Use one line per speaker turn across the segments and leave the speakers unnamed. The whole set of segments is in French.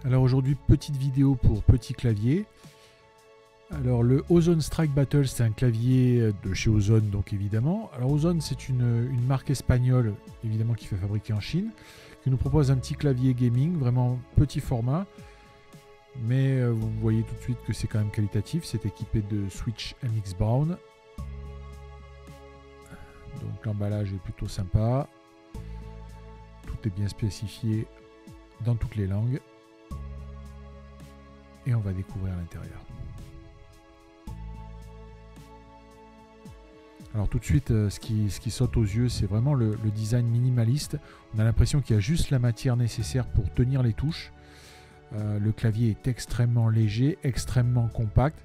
Alors aujourd'hui, petite vidéo pour petit clavier. Alors le Ozone Strike Battle, c'est un clavier de chez Ozone, donc évidemment. Alors Ozone, c'est une marque espagnole, évidemment, qui fait fabriquer en Chine, qui nous propose un petit clavier gaming, vraiment petit format. Mais vous voyez tout de suite que c'est quand même qualitatif. C'est équipé de Switch MX Brown. Donc l'emballage est plutôt sympa. Tout est bien spécifié dans toutes les langues. Et on va découvrir l'intérieur. Alors tout de suite, ce qui saute aux yeux, c'est vraiment le design minimaliste. On a l'impression qu'il y a juste la matière nécessaire pour tenir les touches. Le clavier est extrêmement léger, extrêmement compact.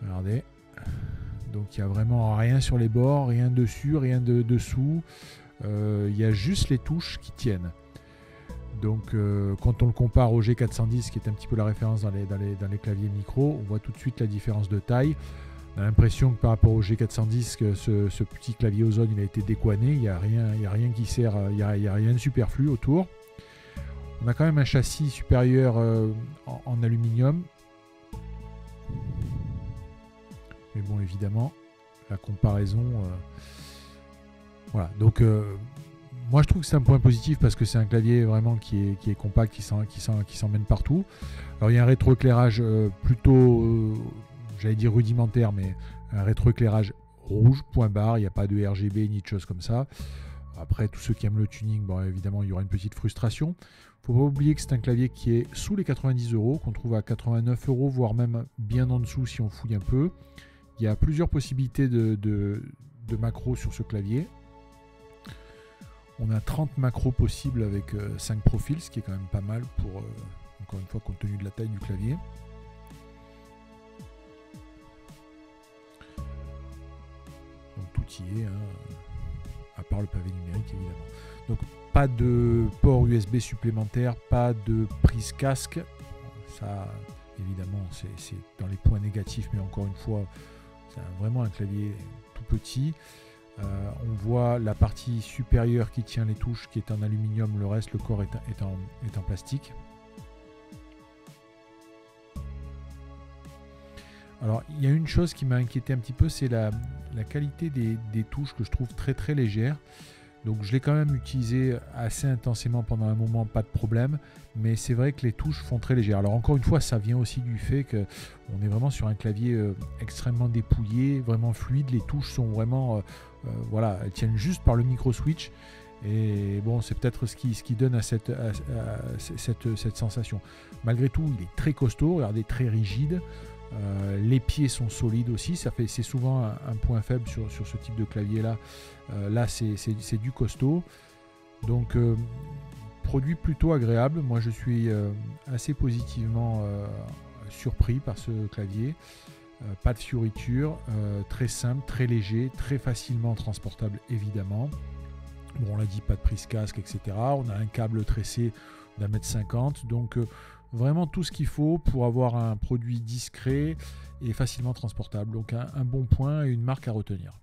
Regardez. Donc il n'y a vraiment rien sur les bords, rien dessus, rien dessous. Il y a juste les touches qui tiennent. Donc quand on le compare au G410, qui est un petit peu la référence dans les claviers micro, on voit tout de suite la différence de taille. On a l'impression que par rapport au G410, que ce petit clavier Ozone, il a été décoiné. Il n'y a rien qui sert, il n'y a rien de superflu autour. On a quand même un châssis supérieur en aluminium. Mais bon, évidemment, la comparaison... voilà, donc... moi, je trouve que c'est un point positif parce que c'est un clavier vraiment qui est compact, qui s'emmène partout. Alors, il y a un rétroéclairage plutôt, j'allais dire rudimentaire, mais un rétroéclairage rouge, point barre. Il n'y a pas de RGB ni de choses comme ça. Après, tous ceux qui aiment le tuning, bon, évidemment, il y aura une petite frustration. Il ne faut pas oublier que c'est un clavier qui est sous les 90 €, qu'on trouve à 89 €, voire même bien en dessous si on fouille un peu. Il y a plusieurs possibilités de macros sur ce clavier. On a 30 macros possibles avec 5 profils, ce qui est quand même pas mal pour, encore une fois, compte tenu de la taille du clavier. Donc tout y est, hein, à part le pavé numérique évidemment. Donc pas de port USB supplémentaire, pas de prise casque. Ça, évidemment, c'est dans les points négatifs, mais encore une fois, c'est vraiment un clavier tout petit. On voit la partie supérieure qui tient les touches qui est en aluminium, le reste, le corps est en plastique. Alors il y a une chose qui m'a inquiété un petit peu, c'est la qualité des touches que je trouve très très légère. Donc je l'ai quand même utilisé assez intensément pendant un moment, pas de problème, mais c'est vrai que les touches font très légères. Alors encore une fois, ça vient aussi du fait qu'on est vraiment sur un clavier extrêmement dépouillé, vraiment fluide. Les touches sont vraiment, voilà, elles tiennent juste par le micro switch. Et bon, c'est peut-être ce qui donne à cette sensation. Malgré tout, il est très costaud, regardez, très rigide. Les pieds sont solides aussi, c'est souvent un point faible sur ce type de clavier là. Là c'est du costaud, donc produit plutôt agréable. Moi je suis assez positivement surpris par ce clavier. Pas de fioritures, très simple, très léger, très facilement transportable évidemment. Bon, on l'a dit, pas de prise casque, etc. On a un câble tressé d'1,50 m, donc vraiment tout ce qu'il faut pour avoir un produit discret et facilement transportable. Donc un bon point et une marque à retenir.